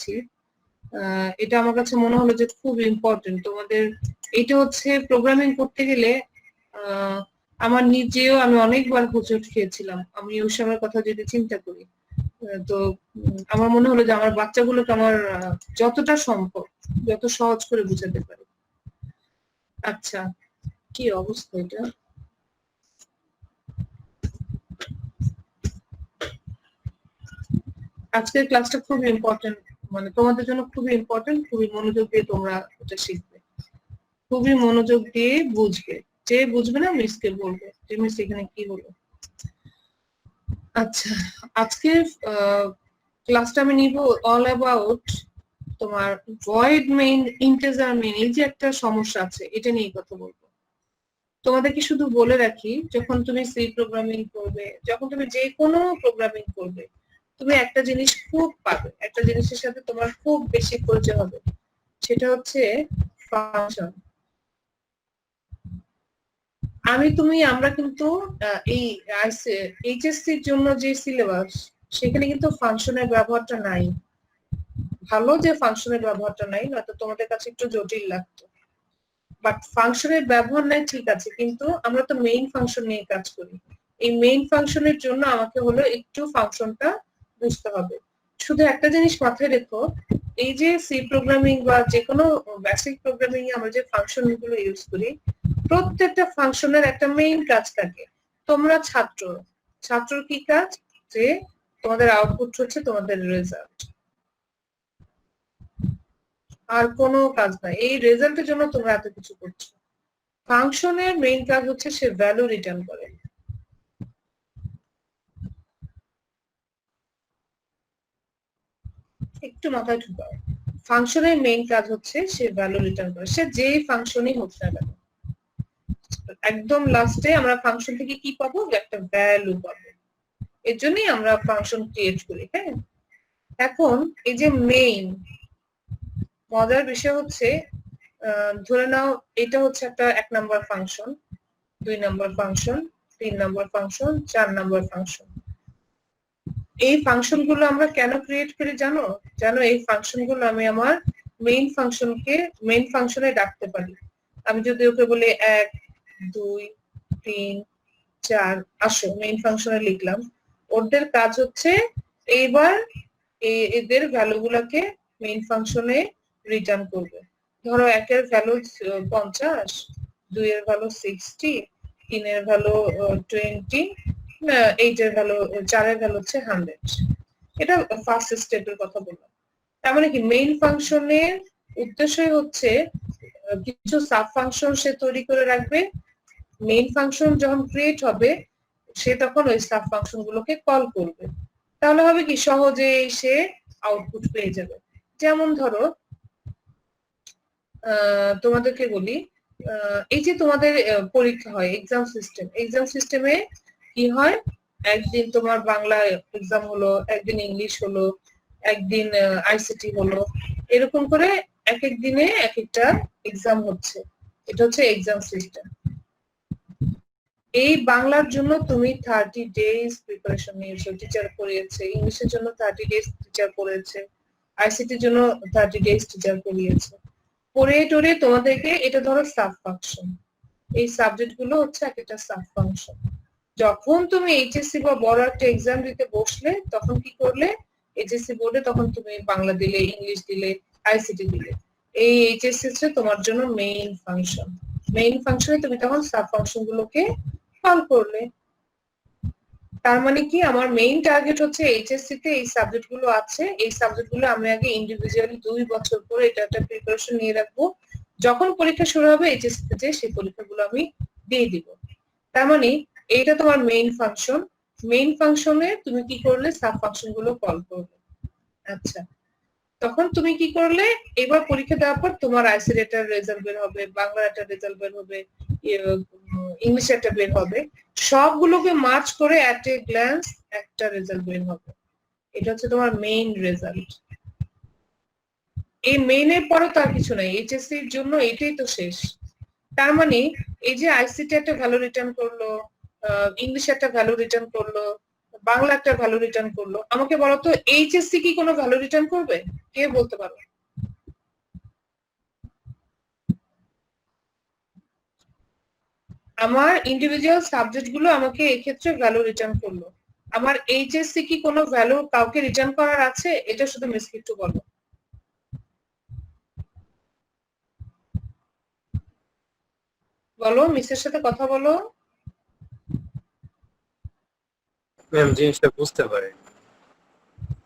করেছি, এটা আমার কাছে মনে হলো যে খুব ইম্পর্টেন্ট তোমাদের। এটা হচ্ছে প্রোগ্রামিং করতে গেলে আমার নিজেও আমি অনেকবার হোঁচট খেয়েছিলাম, আমি ওই সময়ের কথা যদি চিন্তা করি। তো আমার মনে হলো যে আমার বাচ্চাগুলোকে আমার যতটা সম্ভব যত সহজ করে বুঝাতে পারি। আচ্ছা, কি অবস্থা এটা? আজকের ক্লাসটা খুব ইম্পর্টেন্ট, মানে তোমাদের জন্য খুবই ইম্পর্টেন্ট, খুবই মনোযোগ দিয়ে তোমরা এটা শিখবে, খুবই মনোযোগ দিয়ে বুঝবে। যে বুঝবে না মিসকে বলবে যে মিস এখানে কি হলো। আচ্ছা, আজকের ক্লাসটা আমি নিব অল অ্যাবাউট তোমার ভয়েড মেইন, ইন্টিজার মেইন, এই যে একটা সমস্যা আছে এটা নিয়ে কথা বলবো। তোমাদেরকে শুধু বলে রাখি, যখন তুমি সি প্রোগ্রামিং করবে, যখন তুমি যে কোনো প্রোগ্রামিং করবে, তুমি একটা জিনিস খুব পাবে, একটা জিনিসের সাথে তোমার খুব বেশি পরিচয় হবে, সেটা হচ্ছে ফাংশন। আমরা কিন্তু এই এইচএসসি এর জন্য যে সিলেবাস, সেখানে কিন্তু ফাংশনের ব্যবহারটা নাই। ভালো যে ফাংশনের ব্যবহারটা নাই, নয়তো তোমাদের কাছে একটু জটিল লাগতো। বাট ফাংশনের ব্যবহার নাই ঠিক আছে, কিন্তু আমরা তো মেইন ফাংশন নিয়ে কাজ করি। এই মেইন ফাংশনের জন্য আমাকে হলো একটু ফাংশনটা বুঝতে হবে। শুধু একটা জিনিস মাথায় রেখো, এই যে সি প্রোগ্রামিং বা যে কোনো বেসিক প্রোগ্রামিং এ আমরা যে ফাংশন গুলো ইউজ করি, প্রত্যেকটা ফাংশনের একটা মেইন কাজ থাকে। তোমরা ছাত্রর কি কাজ? যে তোমাদের আউটপুট হচ্ছে তোমাদের রেজাল্ট, আর কোনো কাজ নাই। এই রেজাল্টের জন্য তোমরা এত কিছু করছো। ফাংশনের মেইন কাজ হচ্ছে সে ভ্যালু রিটার্ন করে। একটু মাথায় ঢুকাও, ফাংশনের মেইন কাজ হচ্ছে সে ভ্যালু রিটার্ন করে, সে যেই ফাংশনই হোক না কেন। একদম লাস্টে আমরা ফাংশন থেকে কি পাবো? একটা ভ্যালু পাবো। এর জন্যই আমরা ফাংশন ক্রিয়েট করি। হ্যাঁ, এখন এই যে মেইন, মজার বিষয় হচ্ছে ধরে নাও এটা হচ্ছে একটা 1 নম্বর ফাংশন, 2 নম্বর ফাংশন, 3 নম্বর ফাংশন, 4 নম্বর ফাংশন। এই ফাংশন গুলো আমরা কেন ক্রিয়েট করি জানো? এই ফাংশন গুলো আমি আমার মেইন ফাংশনে ডাকতে পারি। আমি যদি ওকে বলি 1 2 3 4 আসো, মেইন ফাংশনে লিখলাম। ওদের কাজ হচ্ছে এইবার এদের ভ্যালু গুলাকে মেইন ফাংশনে রিটার্ন করবে। ধরো 1 এর ভ্যালু 50, 2 এর ভ্যালু 60, 3 এর ভ্যালু 20, 8 এর ভ্যালু, 4 এর ভ্যালু হচ্ছে 100। এটা ফার্স্ট স্টেপের কথা বললাম। তার মানে কি, মেইন ফাংশনের উদ্দেশ্যই হচ্ছে কিছু সাব ফাংশন সে তৈরি করে রাখবে। মেইন ফাংশন যখন ক্রিয়েট হবে, সে তখন ওই সাব ফাংশন গুলোকে কল করবে। তাহলে হবে কি, সহজে সে আউটপুট পেয়ে যাবে। যেমন ধরো তোমাদেরকে বলি, এই যে তোমাদের পরীক্ষা হয়, এক্সাম সিস্টেমে কি হয়, একদিন তোমার বাংলা এক্সাম হলো, একদিন ইংলিশ হলো, একদিন আইসিটি হলো, এরকম করে এক এক দিনে এক একটা এক্সাম হচ্ছে। এটা হচ্ছে এক্সাম সিস্টেম। এই বাংলার জন্য তুমি 30 ডেজ প্রিপারেশন নিয়েছো, টিচার পড়িয়েছে। ইংলিশের জন্য 30 ডেজ টিচার পড়িয়েছে। আইসিটির জন্য 30 ডেজ টিচার পড়িয়েছে। পড়ে টরে তোমাদেরকে, এটা ধরো সাব ফাংশন, এই সাবজেক্ট গুলো হচ্ছে একটা সাব ফাংশন। যখন তুমি এইচএসসি বা বড় একটা এক্সাম দিতে বসলে, তখন কি করলে, এইচএসসি বোর্ডে তখন তুমি বাংলা দিলে, ইংলিশ দিলে, আইসিটি দিলে। এই এইচএসসি হচ্ছে তোমার জন্য মেইন ফাংশন। মেইন ফাংশনে তুমি তখন সাব ফাংশন গুলোকে কল করলে। তার মানে কি, আমার মেইন টার্গেট হচ্ছে এইচএসসি তে এই সাবজেক্ট গুলো আছে, এই সাবজেক্ট গুলো আমি আগে ইন্ডিভিজুয়ালি 2 বছর পরে এটা একটা প্রিপারেশন নিয়ে রাখবো। যখন পরীক্ষা শুরু হবে এইচএসসি তে, সেই পরীক্ষাগুলো আমি দিয়ে দিব। তার মানে এইটা তোমার মেইন ফাংশন। মেইন ফাংশনে তুমি কি করলে, সাব ফাংশন গুলো কল করলে। আচ্ছা, তখন তুমি কি করলে, এবার পরীক্ষা দেওয়ার পর তোমার আইসিটি একটা রেজাল্ট বের হবে, বাংলা একটা রেজাল্ট বের হবে, ইংলিশ একটা বের হবে। সবগুলোকে মার্চ করে এট এ গ্ল্যান্স একটা রেজাল্ট বের হবে। এটা হচ্ছে তোমার মেইন রেজাল্ট। এই মেইনের পরে তো আর কিছু নাই, এইচএসসি এর জন্য এটাই তো শেষ। তার মানে এই যে আইসিটি একটা ভ্যালু রিটার্ন করলো, ইংলিশ একটা ভ্যালু রিটার্ন করলো, বাংলা একটা ভ্যালু রিটার্ন করলো। আমাকে বলো তো এইচএসসি কি কোনো ভ্যালু রিটার্ন করবে? কে বলতে পারো? আমার ইন্ডিভিজুয়াল সাবজেক্ট গুলো আমাকে এই ক্ষেত্রে ভ্যালু রিটার্ন করলো। আমার এইচএসসি কি কোনো ভ্যালু কাউকে রিটার্ন করার আছে? এটা শুধু মিস একটু বলো। বলো, মিসের সাথে কথা বলো। ম্যাম জিনিসটা বুঝতে পারি।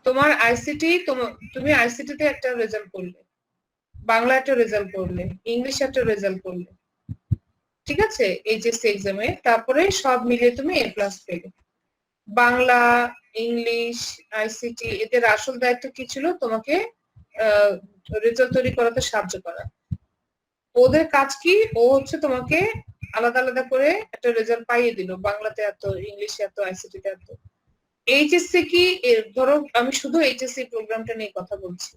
তোমার আইসিটি, তুমি আইসিটিতে একটা রেজাল্ট করলে, বাংলা একটা রেজাল্ট করলে, ইংলিশ একটা রেজাল্ট করলে, ঠিক আছে, এইচএসসি এক্সামে, তারপরে সব মিলিয়ে তুমি এ প্লাস পেলে। বাংলা, ইংলিশ, আইসিটি এদের আসল দায়িত্ব কি ছিল? তোমাকে রেজাল্ট তৈরি করাতে সাহায্য করা। ওদের কাজ কি? ও হচ্ছে তোমাকে আলাদা আলাদা করে একটা রেজাল্ট পাইয়ে দিল, বাংলাতে এত, ইংলিশে এত, আইসিটিতে এত। এইচএসসি কি, ধরো আমি শুধু এইচএসসি প্রোগ্রামটা নিয়ে কথা বলছি,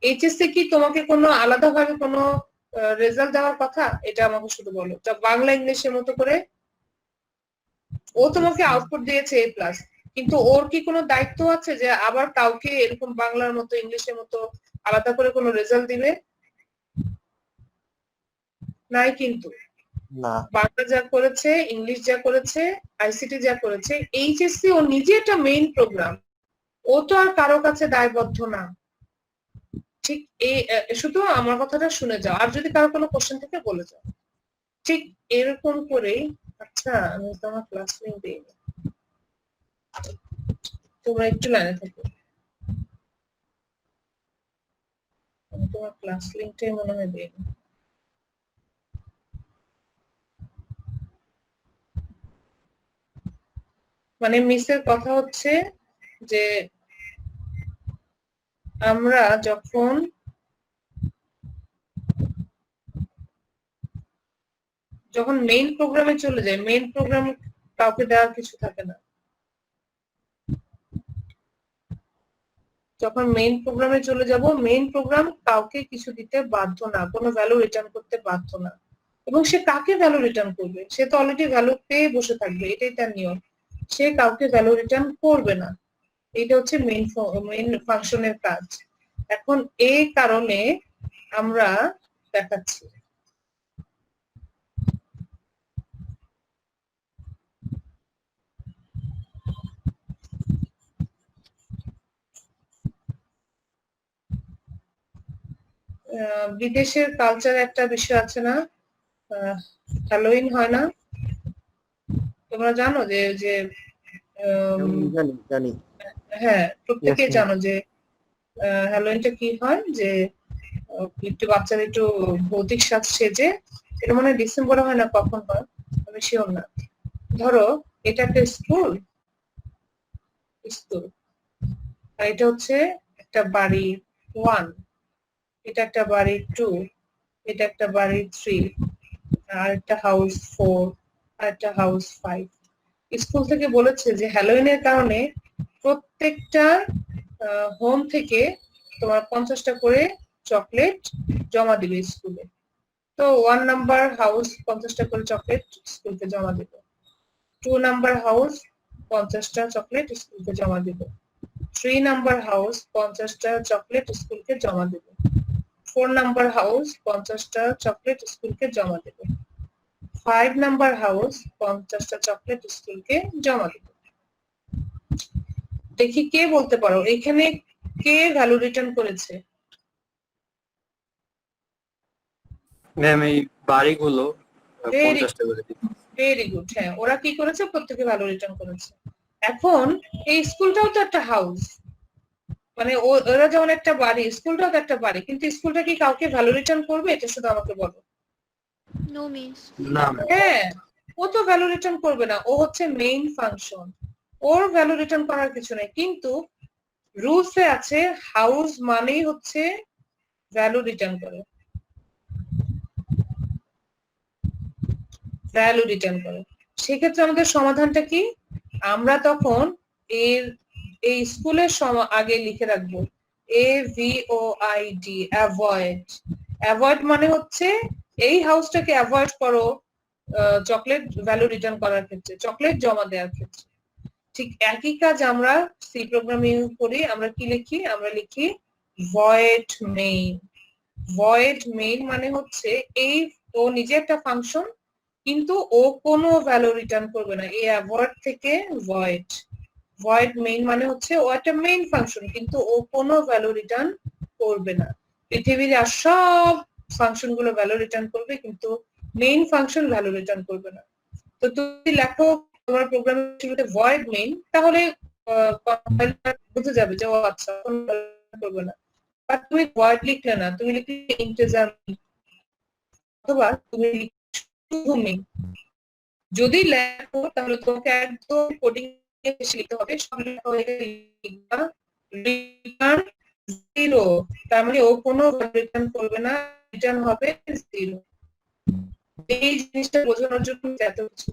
এইচএসসি কি তোমাকে কোনো আলাদাভাবে কোনো রেজাল্ট দেওয়ার কথা? এটা আমাকে শুধু বলো। বাংলা ইংলিশের মতো করে ও তোমাকে আউটপুট দিয়েছে এ প্লাস, কিন্তু ওর কি কোনো দায়িত্ব আছে যে আবার কাউকে এরকম বাংলার মতো ইংলিশের মতো আলাদা করে কোনো রেজাল্ট দিবে? নাই কিন্তু। না। বাংলা যা করেছে, ইংলিশ যা করেছে, আইসিটি যা করেছে, এইচএসসি ও নিজে একটা মেইন প্রোগ্রাম, ও তো আর কারো কাছে দায়বদ্ধ না। ঠিক এই শুধু আমার কথাটা শুনে যাও, আর যদি কারো কোনো কোশ্চেন থেকে বলে যাও। ঠিক এরকম করেই। আচ্ছা, আমি তোমার ক্লাস লিংক দিইনি, তোমরা একটু লাইনে থাকো। আমি তোমার ক্লাস লিংকটাই মনে হয় দিইনি। মানে মিসের কথা হচ্ছে যে আমরা যখন মেইন প্রোগ্রামে চলে যাই, মেইন প্রোগ্রাম কাউকে দেওয়ার কিছু থাকে না। যখন মেইন প্রোগ্রামে চলে যাব, মেইন প্রোগ্রাম কাউকে কিছু দিতে বাধ্য না, কোনো ভ্যালু রিটার্ন করতে বাধ্য না। এবং সে কাকে ভ্যালু রিটার্ন করবে? সে তো অলরেডি ভ্যালু পেয়ে বসে থাকবে, এটাই তার নিয়ম। সে কাউকে ভ্যালু রিটার্ন করবে না। এটা হচ্ছে মেইন ফাংশনের কাজ। এখন এই কারণে আমরা দেখাচ্ছি। বিদেশের কালচার একটা বিষয় আছে না, হ্যালোইন হয় না? তোমরা জানো যে যে জানি জানি। হ্যাঁ, প্রত্যেকে Yes, ma'am. জানো যে হ্যালোইনটা কি হয়, যে একটু বাচ্চারা একটু ভৌতিক সাজ সেজে, এটা মনে হয় ডিসেম্বরে হয় না, কখন হয় আমি শিওর না। ধরো এটা একটা স্কুল, আর এটা হচ্ছে একটা বাড়ি 1, এটা একটা বাড়ি 2, এটা একটা বাড়ি 3, আর একটা হাউস 4, আর একটা হাউস 5। স্কুল থেকে বলেছে যে হ্যালোইনের কারণে প্রত্যেকটা হোম থেকে তোমার 50টা করে চকলেট জমা দিবে স্কুলে। তো 1 নাম্বার হাউস 50টা করে চকলেট স্কুলকে জমা দিবে, 2 নাম্বার হাউস 50টা চকলেট স্কুলকে জমা দিবে, 3 নাম্বার হাউস 50টা চকলেট স্কুলকে জমা দিবে, 4 নাম্বার হাউস 50টা চকলেট স্কুলকে জমা দিবে, 5 নাম্বার হাউস 50টা চকলেট স্কুলকে জমা দিবে। দেখি কে বলতে পারো এখানে কে ভ্যালু রিটার্ন করেছে? ম্যাম এই বাড়িগুলো 50টা করে দিন। Very good. হ্যাঁ, ওরা কি করেছে? প্রত্যেকে ভ্যালু রিটার্ন করেছে। এখন এই স্কুলটাও তো একটা হাউস, মানে ওরা যেমন একটা বাড়ি, স্কুলটাও তো একটা বাড়ি, কিন্তু স্কুলটা কি কাউকে ভ্যালু রিটার্ন করবে? এটা শুধু আমাকে বলো। No miss. না ম্যাম। হ্যাঁ, ও তো ভ্যালু রিটার্ন করবে না, ও হচ্ছে মেইন ফাংশন, ওর ভ্যালু রিটার্ন করার কিছু নেই। কিন্তু রুলসে আছে হাউস মানেই হচ্ছে ভ্যালু রিটার্ন করে, ভ্যালু রিটার্ন করে। সেক্ষেত্রে আমাদের সমাধানটা কি? আমরা তখন এই স্কুলের আগে লিখে রাখবো AVOID, অ্যাভয়েড। অ্যাভয়েড মানে হচ্ছে এই হাউসটাকে অ্যাভয়েড করো চকলেট ভ্যালু রিটার্ন করার ক্ষেত্রে, চকলেট জমা দেওয়ার ক্ষেত্রে। ঠিক একই কাজ আমরা সি প্রোগ্রামিং করি। আমরা কি লিখি? আমরা লিখি void main। void main মানে হচ্ছে এই ও নিজে একটা ফাংশন, কিন্তু ও কোনো ভ্যালু রিটার্ন করবে না। এই অ্যাভয়েড থেকে void। void main মানে হচ্ছে ও একটা মেইন ফাংশন, কিন্তু ও কোনো ভ্যালু রিটার্ন করবে না। পৃথিবীর আর সব ফাংশন গুলো ভ্যালু রিটার্ন করবে, কিন্তু মেইন ফাংশন ভ্যালু রিটার্ন করবে না। তো তুমি লেখো তোমার প্রোগ্রামের শুরুতে void main, তাহলে কম্পাইলার বুঝে যাবে যে ও আচ্ছা কোনো value করবে না। আর তুমি void লিখলে না, তুমি লিখলে ইন্টিজার অথবা তুমি লিখলে শুধু main। যদি লেখো তাহলে তোমাকে একদম কোডিং বেশি লিখতে হবে। সব লেখা হয়ে গেলে লিখবা রিটার্ন 0, তার মানে ও কোনো রিটার্ন করবে না, রিটার্ন হবে 0। এই জিনিসটা বোঝানোর জন্য এত কিছু।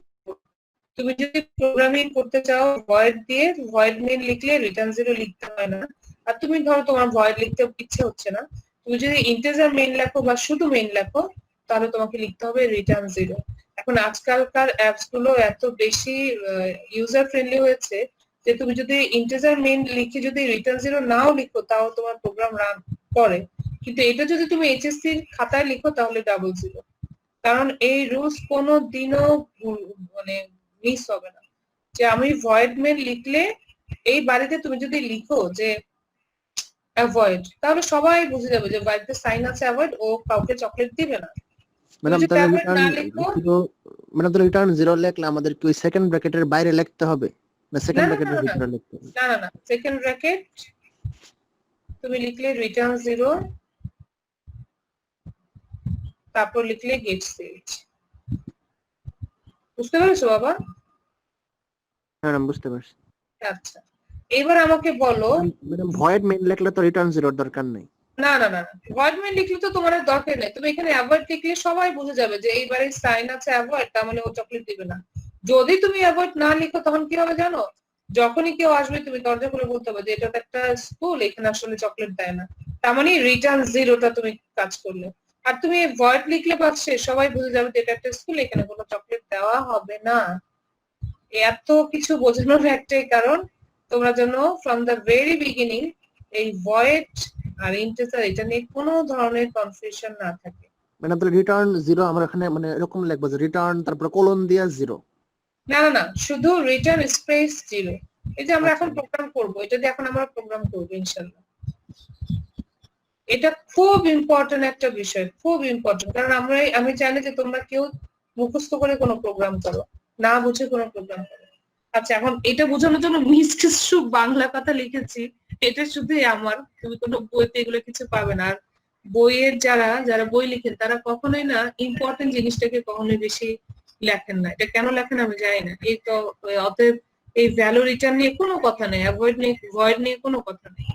তুমি যদি প্রোগ্রামিং করতে চাও ভয়েড দিয়ে, ভয়েড মেইন লিখলে রিটার্ন 0 লিখতে হয় না। আর তুমি ধরো তোমার ভয়েড লিখতে ইচ্ছে হচ্ছে না, তুমি যদি ইন্টিজার মেইন লেখো বা শুধু মেইন লেখো, তাহলে তোমাকে লিখতে হবে রিটার্ন 0। এখন আজকালকার অ্যাপস গুলো এত বেশি ইউজার ফ্রেন্ডলি হয়েছে যে তুমি যদি ইন্টিজার মেইন লিখে যদি রিটার্ন 0 নাও লিখো, তাও তোমার প্রোগ্রাম রান করে। কিন্তু এটা যদি তুমি এইচএসসি খাতায় লিখো তাহলে 000, কারণ এই রুলস কোনো দিনও মানে মিস হবে না। যে আমি ভয়েড মেইন লিখলে এই বাড়িতে তুমি যদি লিখো যে অ্যাভয়েড, তাহলে সবাই বুঝে যাবে যে বাড়িতে সাইন আছে অ্যাভয়েড, ও কাউকে চকলেট দিবে না। ম্যাডাম যদি তাহলে avoid রিটার্ন না লিখো, ম্যাডাম তাহলে রিটার্ন 0 লিখলে আমাদের কি ওই সেকেন্ড ব্র্যাকেটের বাইরে লিখতে হবে না না সেকেন্ড না ব্র্যাকেটের না ভিতরে লিখতে হবে? না না না, সেকেন্ড ব্র্যাকেট তুমি লিখলে রিটার্ন 0, তারপর লিখলে গেট সেট। বুঝতে পেরেছো বাবা? হ্যাঁ ম্যাডাম বুঝতে পারছি। আচ্ছা, এবার আমাকে বলো। ম্যাডাম ভয়েড মেইন লিখলে তো রিটার্ন 0 দরকার নেই। না না না, ভয়েড মেইন লিখলে তো তোমার আর দরকার নেই। তুমি এখানে অ্যাভয়েড লিখলে সবাই বুঝে যাবে যে এইবারে সাইন আছে অ্যাভয়েড, তার মানে ও চকলেট দিবে না। যদি তুমি অ্যাভয়েড না লিখো তখন কি হবে জানো? যখনই কেউ আসবে তুমি দরজা খুলে বলতে হবে যে এটা তো একটা স্কুল, এখানে আসলে চকলেট দেয় না, তার মানে রিটার্ন 0টা তুমি কাজ করলে। আর তুমি ভয়েড লিখলে পাচ্ছে সবাই বুঝে যাবে যে এটা একটা স্কুল, এখানে কোনো চকলেট দেওয়া হবে না। এত কিছু বোঝানোর একটাই কারণ, তোমরা যেন ফ্রম দ্য ভেরি বিগিনিং এই ভয়েড আর ইন্টিজার এটা নিয়ে কোনো ধরনের কনফিউশন না থাকে। ম্যাডাম তাহলে রিটার্ন 0 আমরা এখানে মানে এরকম লিখবো যে রিটার্ন তারপর কোলন দিয়ে 0? না না না, শুধু রিটার্ন স্পেস 0। এই যে আমরা এখন প্রোগ্রাম করব, এটা দিয়ে এখন আমরা প্রোগ্রাম করব ইনশাআল্লাহ। এটা খুব ইম্পর্টেন্ট একটা বিষয়, খুব ইম্পর্টেন্ট, কারণ আমি জানি যে তোমরা কেউ মুখস্থ করে কোনো প্রোগ্রাম করো না, বুঝে কোনো প্রোগ্রাম করো। আচ্ছা, এখন এটা বোঝানোর জন্য মিস কিছু বাংলা কথা লিখেছি, এটা শুধু আমার, তুমি কোনো বইতে এগুলো কিছু পাবে না। আর বইয়ের যারা যারা বই লিখেন তারা কখনোই না ইম্পর্টেন্ট জিনিসটাকে কখনোই বেশি লেখেন না। এটা কেন লেখেন আমি জানি না। এই তো অতএব এই ভ্যালু রিটার্ন নিয়ে কোনো কথা নেই, অ্যাভয়েড নিয়ে ভয়েড নিয়ে কোনো কথা নেই।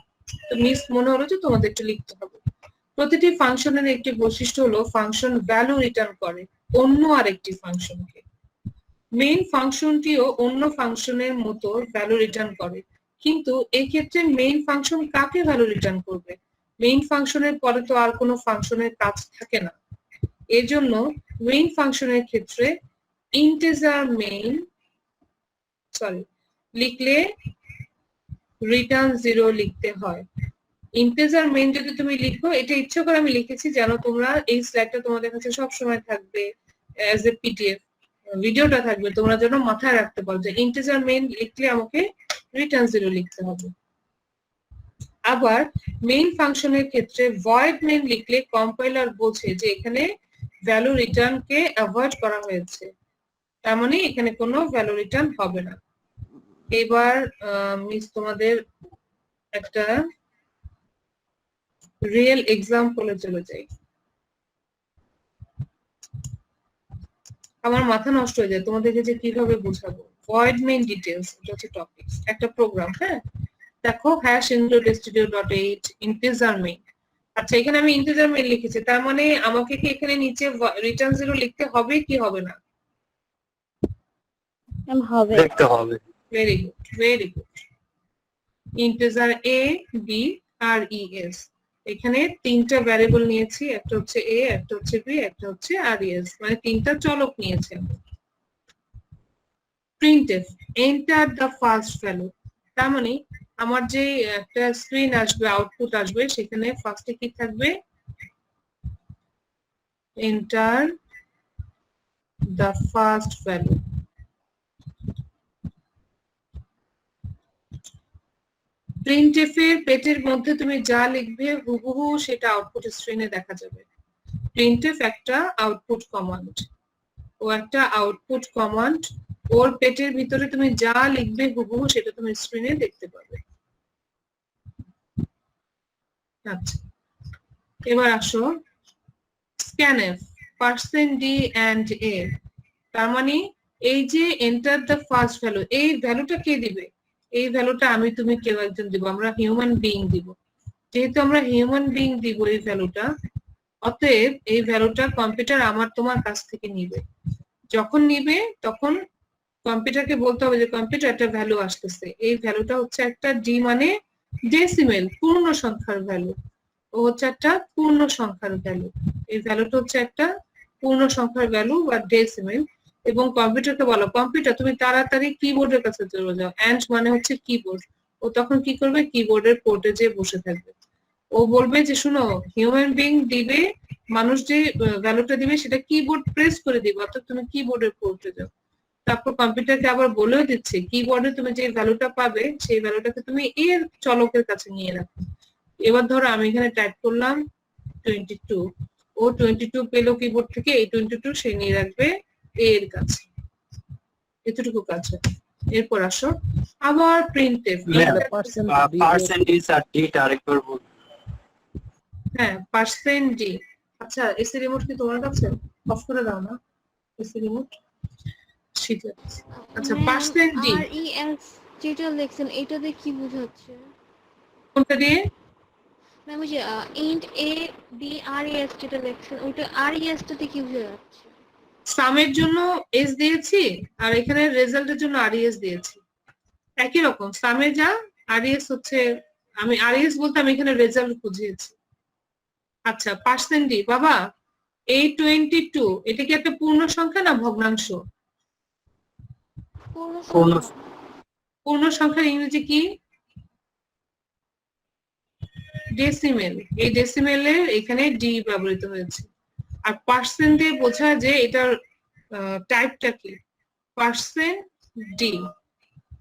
তো মিস মনে হলো যে তোমাদের একটু লিখতে হবে। প্রতিটি ফাংশনের একটি বৈশিষ্ট্য হলো ফাংশন ভ্যালু রিটার্ন করে অন্য আরেকটি ফাংশনকে। মেইন ফাংশনটিও অন্য ফাংশনের মতো ভ্যালু রিটার্ন করে, কিন্তু এই ক্ষেত্রে মেইন ফাংশন কাকে ভ্যালু রিটার্ন করবে? মেইন ফাংশনের পরে তো আর কোনো ফাংশনের কাজ থাকে না। এজন্য মেইন ফাংশনের ক্ষেত্রে ইন্টিজার মেইন লিখলে রিটার্ন 0 লিখতে হয়। ইন্টিজার মেইন যদি তুমি লিখো, এটা ইচ্ছে করে আমি লিখেছি যেন তোমরা এই স্লাইডটা তোমাদের কাছে সব সময় থাকবে অ্যাজ এ পিডিএফ, ভিডিওটা থাকবে, তোমরা যেন মাথায় রাখতে পারো যে ইন্টিজার মেইন লিখলে আমাকে রিটার্ন 0 লিখতে হবে। আবার মেইন ফাংশনের ক্ষেত্রে ভয়েড মেইন লিখলে কম্পাইলার বোঝে যে এখানে ভ্যালু রিটার্ন কে অ্যাভয়েড করা হয়েছে, তার মানে এখানে কোনো ভ্যালু রিটার্ন হবে না। এবার মিস তোমাদের একটা রিয়েল এক্সাম্পলে চলে যাই। আমার মাথা নষ্ট হয়ে যায় তোমাদেরকে যে কিভাবে বোঝাবো। ভয়েড মেইন ডিটেইলস, এটা হচ্ছে টপিকস, একটা প্রোগ্রাম। হ্যাঁ, দেখো #includestudio.h ইন্টিজার মেইন। আচ্ছা, এখানে আমি ইন্টিজার মেইন লিখেছি, তার মানে আমাকে কি এখানে নিচে রিটার্ন 0 লিখতে হবে কি হবে না? হবে। দেখতে হবে। Very good, very good. Integer a b আর es, এখানে তিনটা ভ্যারিয়েবল নিয়েছি, একটা হচ্ছে a, একটা হচ্ছে b, একটা হচ্ছে res, মানে তিনটা চলক নিয়েছি। printf enter the first value, তার মানে আমার যে একটা স্ক্রিন আসবে, আউটপুট আসবে, সেখানে ফার্স্টে কি থাকবে, enter the first value। printf এর পেটের মধ্যে তুমি যা লিখবে হুবহু সেটা আউটপুট স্ক্রিনে দেখা যাবে। printf একটা আউটপুট কমান্ড, ও একটা আউটপুট কমান্ড, ওর পেটের ভিতরে তুমি যা লিখবে হুবহু সেটা তুমি স্ক্রিনে দেখতে পাবে। আচ্ছা, এবার আসো scanf %d and a, তার মানে এই যে এন্টার দ্য ফার্স্ট ভ্যালু, এই ভ্যালুটা কে দিবে? এই ভ্যালুটা আমি তুমি কেউ একজন দিব, আমরা হিউম্যান বিইং দিব। যেহেতু আমরা হিউম্যান বিইং দিব এই ভ্যালুটা, অতএব এই ভ্যালুটা কম্পিউটার আমার তোমার কাছ থেকে নিবে। যখন নিবে তখন কম্পিউটারকে বলতে হবে যে কম্পিউটার একটা ভ্যালু আসতেছে, এই ভ্যালুটা হচ্ছে একটা ডি মানে ডেসিমেল, পূর্ণ সংখ্যার ভ্যালু, ও হচ্ছে একটা পূর্ণ সংখ্যার ভ্যালু, এই ভ্যালুটা হচ্ছে একটা পূর্ণ সংখ্যার ভ্যালু বা ডেসিমেল। এবং কম্পিউটারকে বলো কম্পিউটার তুমি তাড়াতাড়ি কিবোর্ডের কাছে চলে যাও, অ্যান্ড মানে হচ্ছে কিবোর্ড, ও তখন কি করবে, কিবোর্ডের পোর্টে যেয়ে বসে থাকবে। ও বলবে যে শুনো, হিউম্যান বিং দিবে, মানুষ যে ভ্যালুটা দিবে সেটা কিবোর্ড প্রেস করে দিবে, অর্থাৎ তুমি কিবোর্ডের পোর্টে যাও। তারপর কম্পিউটারকে আবার বলেও দিচ্ছে কিবোর্ডে তুমি যে ভ্যালুটা পাবে সেই ভ্যালুটাকে তুমি এর চলকের কাছে নিয়ে রাখো। এবার ধরো আমি এখানে টাইপ করলাম 22, ও 22 পেলো কিবোর্ড থেকে, এই 22 সে নিয়ে রাখবে এর কাছে, এতটুকু কাজ। এরপর আসো আবার printf, পার্সেন্টেজ আর ডিটা আরেকবার বল। হ্যাঁ %d। আচ্ছা এসি রিমোট কি তোমার কাছে? অফ করে দাও না এসি রিমোট। ঠিক আছে, আচ্ছা %d RES যেটা লেখছেন এটাতে কি বোঝাচ্ছে? কোনটা দিয়ে? ম্যাম ওই যে int a b res যেটা লেখছেন ওইটা res টাতে কি বোঝা যাচ্ছে? সামের জন্য এস দিয়েছি আর এখানে রেজাল্টের জন্য আরইএস দিয়েছি, একই রকম। সামে যা আরইএস হচ্ছে, আমি আরইএস বলতে আমি এখানে রেজাল্ট বুঝিয়েছি। আচ্ছা %d বাবা, এই 22 এটা কি একটা পূর্ণ সংখ্যা না ভগ্নাংশ? পূর্ণ পূর্ণ সংখ্যা। পূর্ণ সংখ্যার ইংরেজি কি? ডেসিমেল। এই ডেসিমেলের এখানে ডি ব্যবহৃত হয়েছে। আর পার্সেন্ট দিয়ে বোঝায় যে এটার টাইপটা কি, %d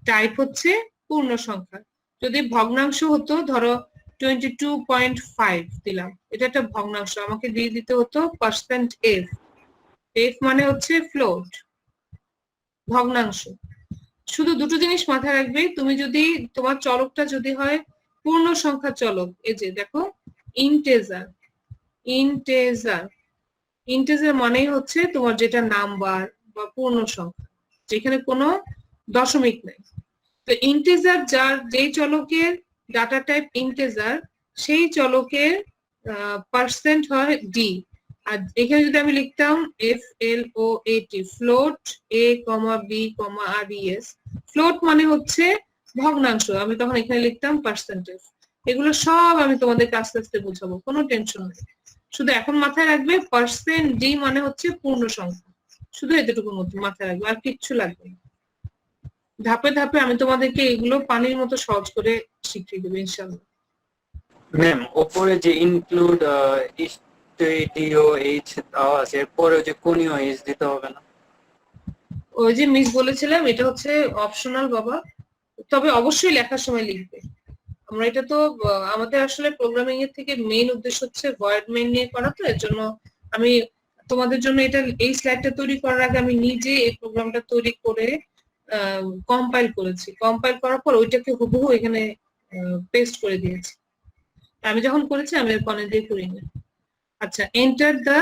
টাইপ হচ্ছে পূর্ণ সংখ্যা। যদি ভগ্নাংশ হতো, ধরো 22.5 দিলাম, এটা একটা ভগ্নাংশ, আমাকে দিয়ে দিতে হতো %f, f মানে হচ্ছে ফ্লোট, ভগ্নাংশ। শুধু দুটো জিনিস মাথায় রাখবে, তুমি যদি তোমার চলকটা যদি হয় পূর্ণ সংখ্যা চলক, এই যে দেখো ইন্টেজার, ইন্টেজার, ইন্টেজার মানেই হচ্ছে তোমার যেটা নাম্বার বা পূর্ণ সংখ্যা, যেখানে কোনো দশমিক নেই। তো ইন্টেজার যার যেই চলকের ডাটা টাইপ ইন্টেজার, সেই চলকের পার্সেন্ট হয় ডি। আর এখানে যদি আমি লিখতাম FLOAT, float a, b, res, float মানে হচ্ছে ভগ্নাংশ, আমি তখন এখানে লিখতাম পার্সেন্টেজ। এগুলো সব আমি তোমাদেরকে আস্তে আস্তে বোঝাবো, কোনো টেনশন নেই। শুধু এখন মাথায় রাখবে %d মানে হচ্ছে পূর্ণ সংখ্যা, শুধু এতটুকুর মধ্যে মাথায় রাখবে, আর কিচ্ছু লাগবে না। ধাপে ধাপে আমি তোমাদেরকে এগুলো পানির মতো সহজ করে শিখিয়ে দেবো ইনশাআল্লাহ। ম্যাম উপরে যে ইনক্লুড STDOH আছে, এরপরে যে কোনিও এইচ দিতে হবে না? ওই যে মিস বলেছিলাম এটা হচ্ছে অপশনাল বাবা, তবে অবশ্যই লেখার সময় লিখবে। আমরা এটা তো আমাদের আসলে প্রোগ্রামিং এর থেকে মেইন উদ্দেশ্য হচ্ছে ভয়েড মেইন নিয়ে করা, তো এর জন্য আমি তোমাদের জন্য এটা এই স্লাইডটা তৈরি করার আগে আমি নিজে এই প্রোগ্রামটা তৈরি করে কম্পাইল করেছি। কম্পাইল করার পর ওইটাকে হুবহু এখানে পেস্ট করে দিয়েছি। আমি যখন করেছি আমি এর কনে দিয়ে করিনি। আচ্ছা, এন্টার দ্য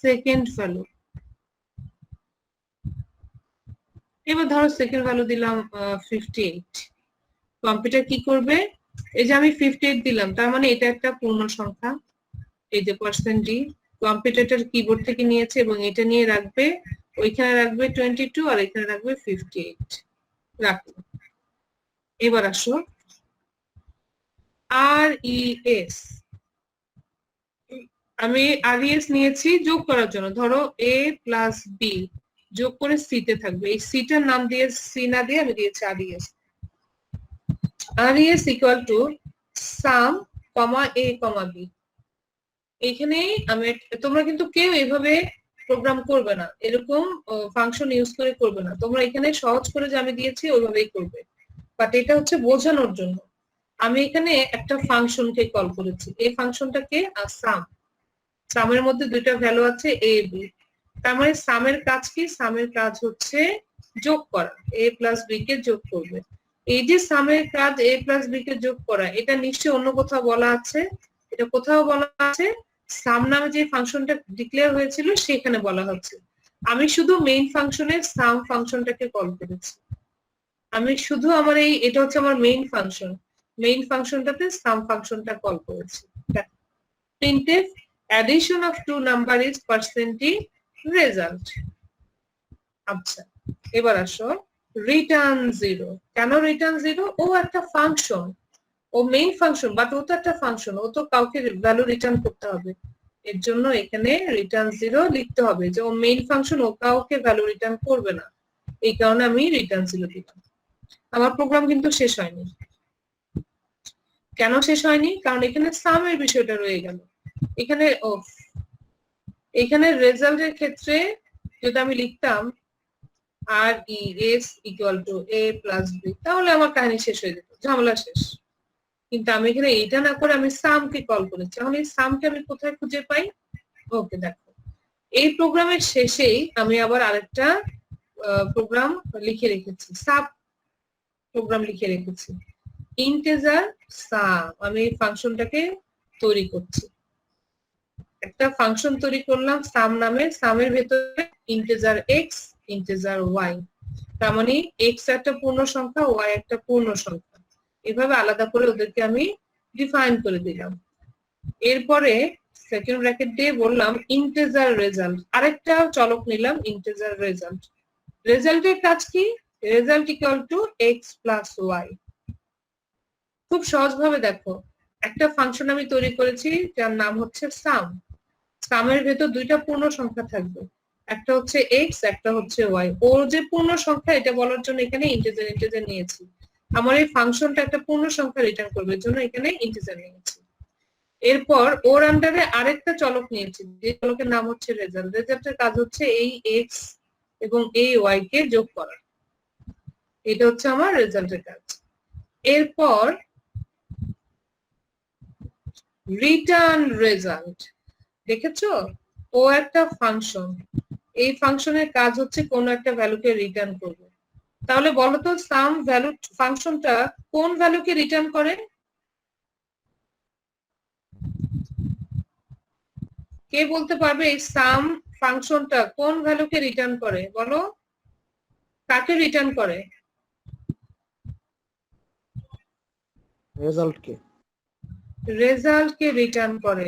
সেকেন্ড ভ্যালু। এবার ধরো সেকেন্ড ভ্যালু দিলাম 58। কম্পিউটার কি করবে, এই যে আমি 58 দিলাম, তার মানে এটা একটা পূর্ণ সংখ্যা, এই যে %d কম্পিউটারটার কিবোর্ড থেকে নিয়েছে এবং এটা নিয়ে রাখবে, ওইখানে রাখবে 22 আর এখানে রাখবে 58, রাখলো। এবার আসো RES, আমি RES নিয়েছি যোগ করার জন্য, ধরো a + b যোগ করে সি তে থাকবে। এই সিটার নাম দিয়ে সি না দিয়ে আমি দিয়েছি RES. RES equal to sum comma a comma b. এখানে আমি তোমরা কিন্তু কেউ এভাবে প্রোগ্রাম করবে না, এরকম ফাংশন ইউজ করে করবে না। তোমরা এখানে সহজ করে যে আমি দিয়েছি ওইভাবেই করবে, বাট এটা হচ্ছে বোঝানোর জন্য। আমি এখানে একটা ফাংশনকে কল করেছি, এই ফাংশনটাকে সাম। সামের মধ্যে দুইটা ভ্যালু আছে এ বি, তার মানে সামের কাজ কি? সামের কাজ হচ্ছে যোগ করা, এ প্লাস বি কে যোগ করবে। এই যে সামের কাজ এ প্লাস বি কে যোগ করা, এটা নিশ্চয়ই অন্য কোথাও বলা আছে। এটা কোথাও বলা আছে সাম নামে যে ফাংশনটা ডিক্লেয়ার হয়েছিল সেখানে বলা হচ্ছে। আমি শুধু মেইন ফাংশনের সাম ফাংশনটাকে কল করেছি। আমি শুধু আমার এটা হচ্ছে আমার মেইন ফাংশন, মেইন ফাংশনটাতে সাম ফাংশনটা কল করেছি। printf addition of two number is percentage result। আচ্ছা, এবার আসো রিটার্ন জিরো। কেন রিটার্ন জিরো? ও একটা ফাংশন, ও মেইন ফাংশন, বাট ও তো একটা ফাংশন, ও তো কাউকে ভ্যালু রিটার্ন করতে হবে। এর জন্য এখানে রিটার্ন জিরো লিখতে হবে, যে ও মেইন ফাংশন, ও কাউকে ভ্যালু রিটার্ন করবে না। এই কারণে আমি রিটার্ন জিরো দিলাম। আমার প্রোগ্রাম কিন্তু শেষ হয়নি। কেন শেষ হয়নি? কারণ এখানে সামের বিষয়টা রয়ে গেল। এখানে রেজাল্টের ক্ষেত্রে যদি আমি লিখতাম r e s equal to a plus b, তাহলে আমার কাহিনী শেষ হয়ে যেত, ঝামেলা শেষ। কিন্তু আমি এখানে এটা না করে আমি সামকে কল করেছি। এখন এই সামকে আমি কোথায় খুঁজে পাই? ওকে, দেখো এই প্রোগ্রামের শেষেই আমি আবার আরেকটা প্রোগ্রাম লিখে রেখেছি, সাব প্রোগ্রাম লিখে রেখেছি, ইন্টিজার সাম। আমি এই ফাংশনটাকে তৈরি করছি, একটা ফাংশন তৈরি করলাম সাম নামে। সামের ভেতরে ইন্টিজার এক্স, ইন্টিজার ওয়াই, তার মানে এক্স একটা পূর্ণ সংখ্যা, ওয়াই একটা পূর্ণ সংখ্যা। এভাবে আলাদা করে ওদেরকে আমি ডিফাইন করে দিলাম। এরপরে সেকেন্ড ব্র্যাকেট দিয়ে বললাম ইন্টিজার রেজাল্ট, আরেকটা চলক নিলাম ইন্টিজার রেজাল্ট। রেজাল্টের কাজ কি? Result equal to x plus y. খুব সহজভাবে দেখো, একটা ফাংশন আমি তৈরি করেছি যার নাম হচ্ছে সাম। সামের ভেতর দুইটা পূর্ণ সংখ্যা থাকবে, একটা হচ্ছে এক্স, একটা হচ্ছে ওয়াই। ওর যে পূর্ণ সংখ্যা এটা বলার জন্য এখানে ইন্টিজার ইন্টিজার নিয়েছি। আমার এই ফাংশনটা একটা পূর্ণ সংখ্যা রিটার্ন করবে, এর জন্য এখানে ইন্টিজার নিয়েছি। এরপর ওর আন্ডারে আরেকটা চলক নিয়েছি, যে চলকের নাম হচ্ছে রেজাল্ট। রেজাল্টের কাজ হচ্ছে এই এক্স এবং এই ওয়াই কে যোগ করা। এটা হচ্ছে আমার রেজাল্টের কাজ। এরপর রিটার্ন রেজাল্ট, দেখেছো? ও একটা ফাংশন, এই ফাংশনের কাজ হচ্ছে কোন একটা ভ্যালুকে রিটার্ন করবে। তাহলে বলো তো সাম ভ্যালু ফাংশনটা কোন ভ্যালুকে রিটার্ন করে? কে বলতে পারবে এই সাম ফাংশনটা কোন ভ্যালুকে রিটার্ন করে? বলো, কাকে রিটার্ন করে? রেজাল্টকে। রেজাল্টকে রিটার্ন করে।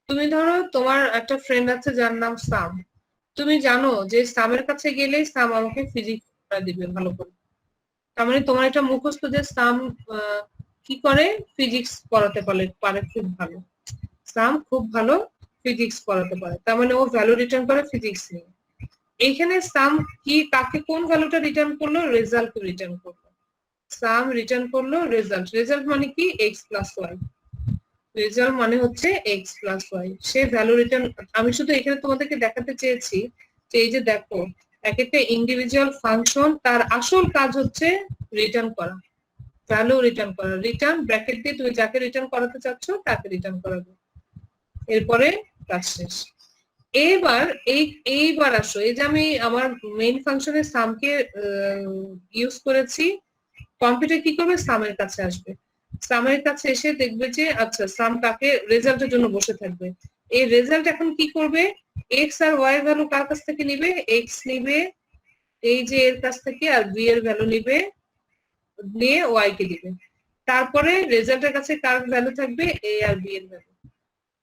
তুমি ধরো তোমার একটা ফ্রেন্ড আছে যার নাম সাম, তুমি জানো যে সামের কাছে গেলেই সাম আমাকে ফিজিক্স পড়া দিবে ভালো করে। তার মানে তোমার এটা মুখস্থ যে সাম কি করে? ফিজিক্স পড়াতে পারে খুব ভালো। সাম খুব ভালো ফিজিক্স পড়াতে পারে, তার মানে ও ভ্যালু রিটার্ন করে ফিজিক্স নিয়ে। এইখানে সাম কি কাকে কোন ভ্যালুটা রিটার্ন করলো? রেজাল্ট রিটার্ন করলো। সাম রিটার্ন করলো রেজাল্ট। রেজাল্ট মানে কি? X plus y. রেজাল্ট মানে হচ্ছে এক্স প্লাস ওয়াই। সে ভ্যালু রিটার্ন, আমি শুধু এখানে তোমাদেরকে দেখাতে চেয়েছি যে এই যে দেখো এক একটা ইন্ডিভিজুয়াল ফাংশন তার আসল কাজ হচ্ছে রিটার্ন করা, ভ্যালু রিটার্ন করা। রিটার্ন ব্র্যাকেট দিয়ে তুমি যাকে রিটার্ন করাতে চাচ্ছ তাকে রিটার্ন করাবে, এরপরে কাজ শেষ। এইবার আসো, এই যে আমি আমার মেইন ফাংশনের সামকে ইউজ করেছি, কম্পিউটার কি করবে? সামের কাছে আসবে, সামের কাছে এসে দেখবে যে আচ্ছা সাম তাকে রেজাল্টের জন্য বসে থাকবে। এই রেজাল্ট এখন কি করবে? এক্স আর ওয়াই ভ্যালু কার কাছ থেকে নিবে? এক্স নিবে এই যে এর কাছ থেকে, আর বি এর ভ্যালু নিবে, নিয়ে ওয়াই কে দিবে। তারপরে রেজাল্টের কাছে কার ভ্যালু থাকবে? এ আর বি এর ভ্যালু।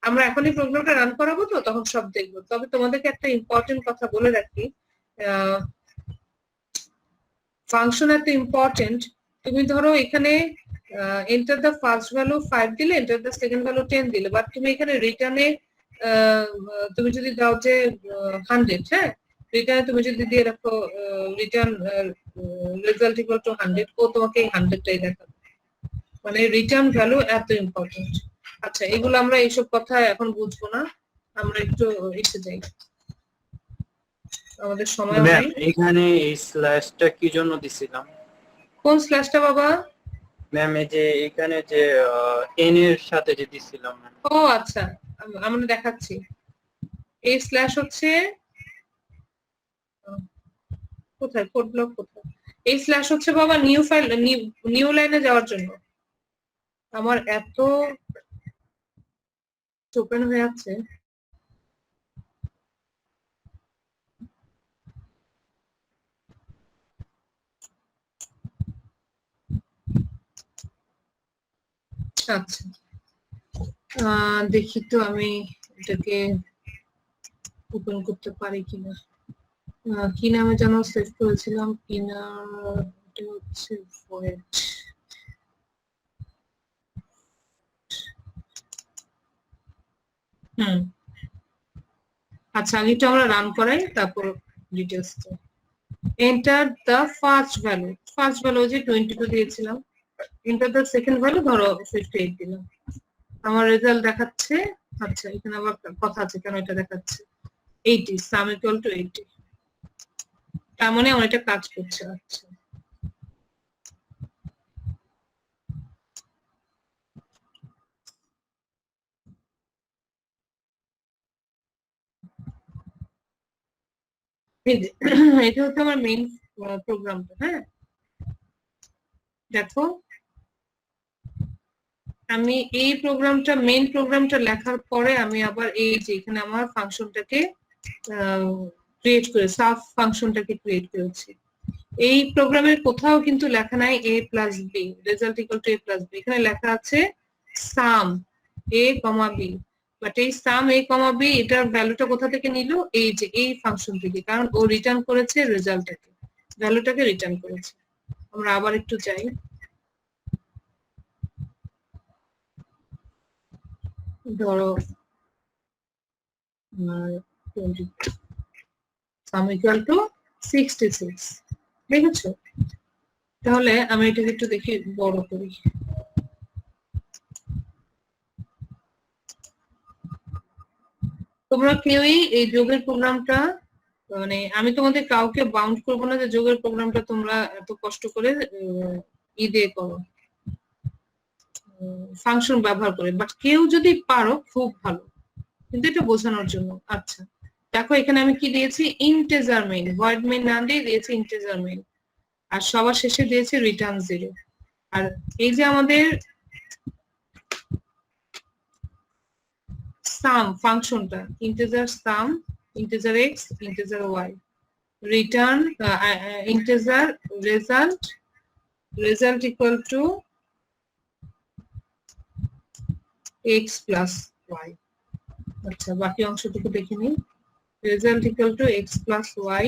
আমরা এখনই প্রোগ্রামটা রান করাবো, তো তখন সব দেখবো। তবে তোমাদেরকে একটা ইম্পর্টেন্ট কথা বলে রাখি, ফাংশন এত ইম্পর্টেন্ট। তুমি ধরো এখানে এন্টার দ্য ফার্স্ট ভ্যালু 5 দিলে, এন্টার দ্য সেকেন্ড ভ্যালু 10 দিলে, বাট তুমি এখানে রিটার্নে তুমি যদি দাও যে 100, হ্যাঁ, রিটার্ন তুমি যদি দিয়ে রাখো রিটার্ন রেজাল্ট ইকুয়াল টু 100, ও তোমাকে 100টাই দেখাবে। মানে রিটার্ন ভ্যালু এত ইম্পর্টেন্ট। আচ্ছা, এগুলো আমরা এইসব কথা এখন বুঝবো না, আমরা একটু এসে যাই, আমাদের সময় ম্যাম নেই। এখানে এই স্ল্যাশটা কি জন্য দিছিলাম? কোন স্ল্যাশটা বাবা? ম্যাম এই যে এখানে যে এন এর সাথে যে দিছিলাম ম্যাম। ও আচ্ছা, আমরা দেখাচ্ছি। এই স্ল্যাশ হচ্ছে কোথায়, কোড ব্লক কোথায়? এই স্ল্যাশ হচ্ছে বাবা নিউ ফাইল, নিউ লাইনে যাওয়ার জন্য। আমার এত ওপেন হয়ে যাচ্ছে। আচ্ছা, দেখি তো আমি এটাকে ওপেন করতে পারি কিনা। কি নামে যেন সেভ করেছিলাম, কিনা এটা হচ্ছে void। আচ্ছা, আগে একটু আমরা রান করাই, তারপর details. Enter the first value, first value যে 22 দিয়েছিলাম। এন্টার দ্য সেকেন্ড ভ্যালু, ধরো 58 দিলাম। আমার রেজাল্ট দেখাচ্ছে। আচ্ছা, এখানে আবার কথা আছে, কেন এটা দেখাচ্ছে 80, সাম ইকুয়াল টু 80। তার মানে আমার এটা কাজ করছে। আচ্ছা, এটা হচ্ছে আমার মেইন প্রোগ্রামটা। হ্যাঁ, দেখো আমি এই প্রোগ্রামটা, মেইন প্রোগ্রামটা লেখার পরে আমি আবার এই যে এখানে আমার ফাংশনটাকে ক্রিয়েট করে, সাব ফাংশনটাকে ক্রিয়েট করেছি। এই প্রোগ্রামের কোথাও কিন্তু লেখা নাই a plus b, result equal to a plus b. এখানে লেখা আছে sum a comma b. But এই সাম a কমা বি, এটার ভ্যালুটা কোথা থেকে নিল? এই যে এই ফাংশন থেকে, কারণ ও রিটার্ন করেছে রেজাল্টটাকে, ভ্যালুটাকে রিটার্ন করেছে। আমরা আবার একটু যাই, ধরো সাম ইকুয়াল টু 66, দেখেছো? তাহলে আমি এটাকে একটু দেখি বড় করি। তোমরা কেউই এই যোগের প্রোগ্রামটা, মানে আমি তোমাদের কাউকে বাউন্ড করবো না যে যোগের প্রোগ্রামটা তোমরা এত কষ্ট করে দিয়ে করো, ফাংশন ব্যবহার করে। বাট কেউ যদি পারো খুব ভালো, কিন্তু এটা বোঝানোর জন্য। আচ্ছা, দেখো এখানে আমি কি দিয়েছি? ইন্টিজার মেইন, ভয়েড মেইন না দিয়ে দিয়েছি ইন্টিজার মেইন, আর সবার শেষে দিয়েছি রিটার্ন 0। আর এই যে আমাদের সাম ফাংশনটা, integer sum, integer x, integer y, return integer result, result equal to x plus y. আচ্ছা, বাকি অংশটুকু দেখে নিই। Result equal to x plus y,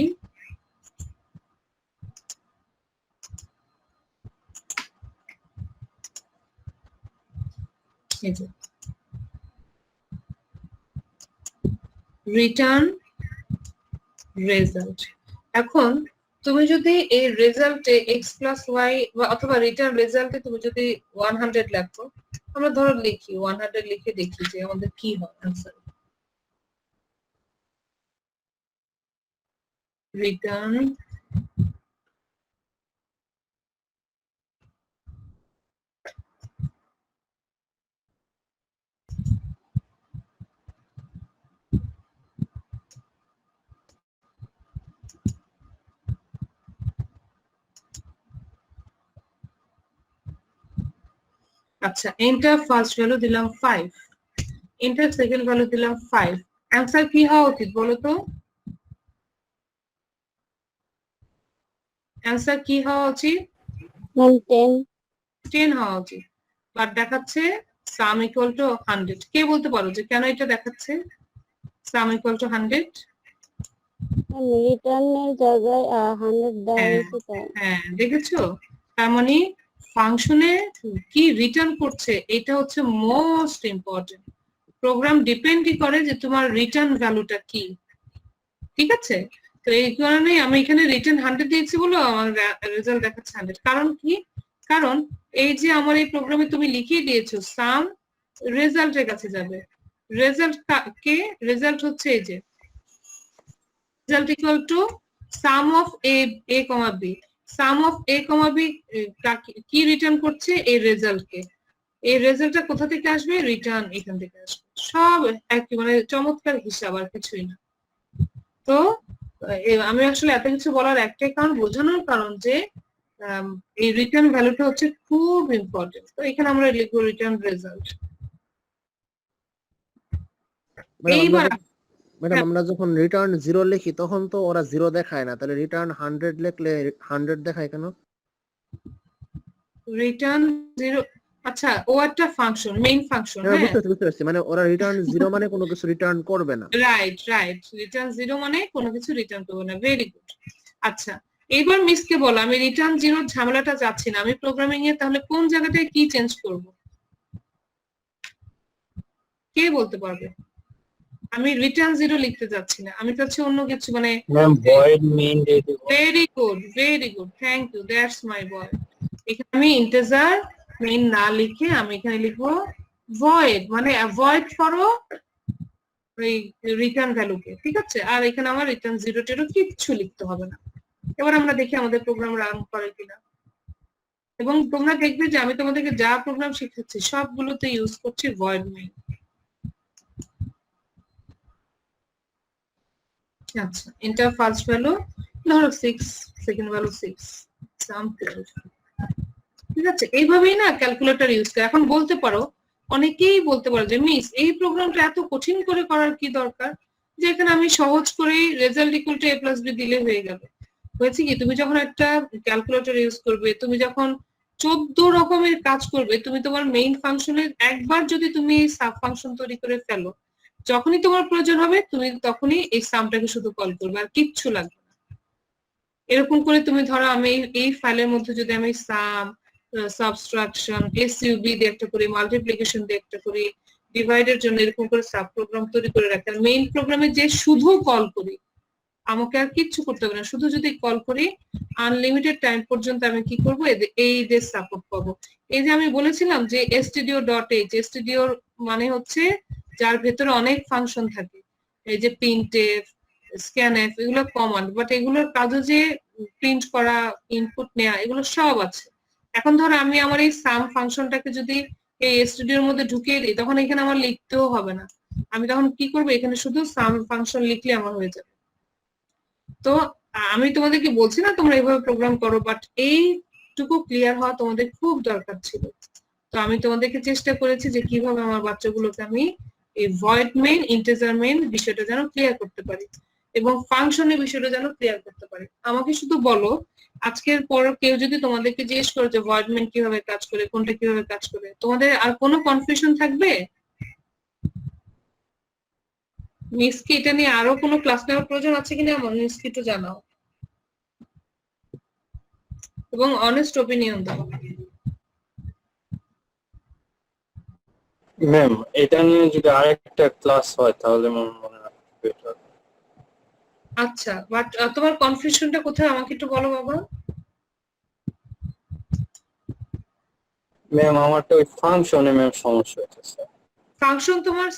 return result. এখন তুমি যদি এই রেজাল্টে এক্স প্লাস ওয়াই অথবা রিটার্ন রেজাল্টে তুমি যদি 100 লেখো, আমরা ধরো লিখি 100 লিখে দেখি যে আমাদের কি হয় আনসার। রিটার্ন আচ্ছা, এন্টার ফার্স্ট ভ্যালু দিলাম 5, এন্টার সেকেন্ড ভ্যালু দিলাম 5। অ্যান্সার কি হওয়া উচিত বলো তো? অ্যান্সার কি হওয়া উচিত? 10 হওয়া উচিত। বাট দেখাচ্ছে সাম ইকুয়াল টু 100। কে বলতে পারো যে কেন এটা দেখাচ্ছে সাম ইকুয়াল টু 100? রিটার্নের জায়গায় 100 দেওয়া হয়েছে তাই। হ্যাঁ, দেখেছো? তার মানে ফাংশনে কি রিটার্ন করছে এটা হচ্ছে মোস্ট ইম্পর্টেন্ট। প্রোগ্রাম ডিপেন্ডই করে যে তোমার রিটার্ন ভ্যালুটা কি। ঠিক আছে? তো এই কারণে আমি এখানে রিটার্ন 100 দিয়েছি বলে আমার রেজাল্ট দেখাচ্ছে 100। কারণ কি? কারণ এই যে আমার এই প্রোগ্রামে তুমি লিখিয়ে দিয়েছো সাম রেজাল্টের কাছে যাবে। রেজাল্ট কে? রেজাল্ট হচ্ছে এই যে result equal to sum of A comma B. Sum of A comma B কি রিটার্ন করছে? এই রেজাল্টকে। এই রেজাল্টটা কোথা থেকে আসবে? রিটার্ন এখান থেকে আসবে। সব একই, মানে চমৎকার হিসাব, আর কিছুই না। তো আমি আসলে এত কিছু বলার একটাই কারণ, বোঝানোর কারণ যে এই রিটার্ন ভ্যালুটা হচ্ছে খুব ইম্পর্টেন্ট। তো এখানে আমরা লিখবো রিটার্ন রেজাল্ট। এইবার ম্যাডাম আমরা যখন রিটার্ন 0 লিখি তখন তো ওরা 0 দেখায় না, তাহলে রিটার্ন 100 লিখলে 100 দেখায় কেন? রিটার্ন 0, আচ্ছা ও একটা ফাংশন, মেইন ফাংশন। হ্যাঁ, হ্যাঁ বুঝতে পারছি, মানে ওরা রিটার্ন 0 মানে কোনো কিছু রিটার্ন করবে না। রাইট, রিটার্ন 0 মানে কোনো কিছু রিটার্ন করবে না। Very good. আচ্ছা এইবার মিসকে বলো, আমি রিটার্ন 0 ঝামেলাটা চাচ্ছি না, আমি প্রোগ্রামিং এ তাহলে কোন জায়গাটায় কি চেঞ্জ করব? কে বলতে পারবে? আমি রিটার্ন 0 লিখতে যাচ্ছি না, আমি চাচ্ছি অন্য কিছু, মানে ম্যাম ভয়েড মেইন দিয়ে দিব। Very good, thank you, that's my boy. এখানে আমি ইন্টিজার মেইন না লিখে আমি এখানে লিখবো ভয়েড, মানে অ্যাভয়েড করো এই রিটার্ন ভ্যালুকে, ঠিক আছে? আর এখানে আমার রিটার্ন 0 টেরও কিচ্ছু লিখতে হবে না। এবার আমরা দেখি আমাদের প্রোগ্রাম রান করে কিনা। এবং তোমরা দেখবে যে আমি তোমাদেরকে যা প্রোগ্রাম শিখাচ্ছি সবগুলোতে ইউজ করছি ভয়েড মেইন। আচ্ছা এন্টার ফার্স্ট ভ্যালু ধরো 6, সেকেন্ড ভ্যালু 6, সাম 12, ঠিক আছে? এইভাবেই না ক্যালকুলেটর ইউজ করে। এখন বলতে পারো, অনেকেই বলতে পারো যে মিস এই প্রোগ্রামটা এত কঠিন করে করার কি দরকার, যে এখানে আমি সহজ করেই result equal to a plus b দিলে হয়ে গেল। হয়েছে কি, তুমি যখন একটা ক্যালকুলেটর ইউজ করবে, তুমি যখন 14 রকমের কাজ করবে, তুমি তোমার মেইন ফাংশনের একবার যদি তুমি সাব ফাংশন তৈরি করে ফেলো, যখনই তোমার প্রয়োজন হবে তুমি তখনই এই সামটাকে শুধু কল করবে, আর কিচ্ছু লাগবে না। এরকম করে তুমি ধরো আমি এই ফাইলের মধ্যে যদি আমি সাম, সাবট্রাকশন, এসইউবি দিয়ে একটা করি, মাল্টিপ্লিকেশন দিয়ে একটা করি, ডিভাইডের জন্য এরকম করে সাব প্রোগ্রাম তৈরি করে রাখি, আর মেইন প্রোগ্রামে যে শুধু কল করি, আমাকে আর কিচ্ছু করতে হবে না, শুধু যদি কল করি আনলিমিটেড টাইম পর্যন্ত আমি কি করব? এই যে সাপোর্ট পাবো। এই যে আমি বলেছিলাম যে stdio.h, stdio মানে হচ্ছে যার ভেতরে অনেক ফাংশন থাকে, এই যে printf, scanf, এগুলো কমান্ড, বাট এগুলোর কাজও যে প্রিন্ট করা, ইনপুট নেওয়া, এগুলো সব আছে। এখন ধরো আমি আমার এই সাম ফাংশনটাকে যদি এই stdio-র মধ্যে ঢুকিয়ে দিই, তখন এখানে আমার লিখতেও হবে না। আমি তখন কি করব? এখানে শুধু সাম ফাংশন লিখলে আমার হয়ে যাবে। তো আমি তোমাদেরকে বলছি না তোমরা এইভাবে প্রোগ্রাম করো, বাট এইটুকু ক্লিয়ার হওয়া তোমাদের খুব দরকার ছিল। তো আমি তোমাদেরকে চেষ্টা করেছি যে কিভাবে আমার বাচ্চাগুলোকে আমি এই ভয়েড মেইন, ইন্টিজার মেইন বিষয়টা যেন ক্লিয়ার করতে পারি, এবং ফাংশনের বিষয়টা যেন ক্লিয়ার করতে পারি। আমাকে শুধু বলো, আজকের পর কেউ যদি তোমাদেরকে জিজ্ঞেস করে যে ভয়েড মেইন কিভাবে কাজ করে, কোনটা কিভাবে কাজ করে, তোমাদের আর কোনো কনফিউশন থাকবে? মিসকে এটা নিয়ে আরো কোনো ক্লাস নেওয়ার প্রয়োজন আছে কিনা আমার মিসকে একটু জানাও, এবং অনেস্ট ওপিনিয়ন দাও। ম্যাম এটা নিয়ে যদি আরেকটা ক্লাস হয় তাহলে আমার মনে হয় বেটার। আচ্ছা বাট তোমার কনফিউশনটা কোথায় আমাকে একটু বলো বাবা। ম্যাম আমার তো ওই ফাংশনে ম্যাম সমস্যা হচ্ছে। ফাংশন তোমার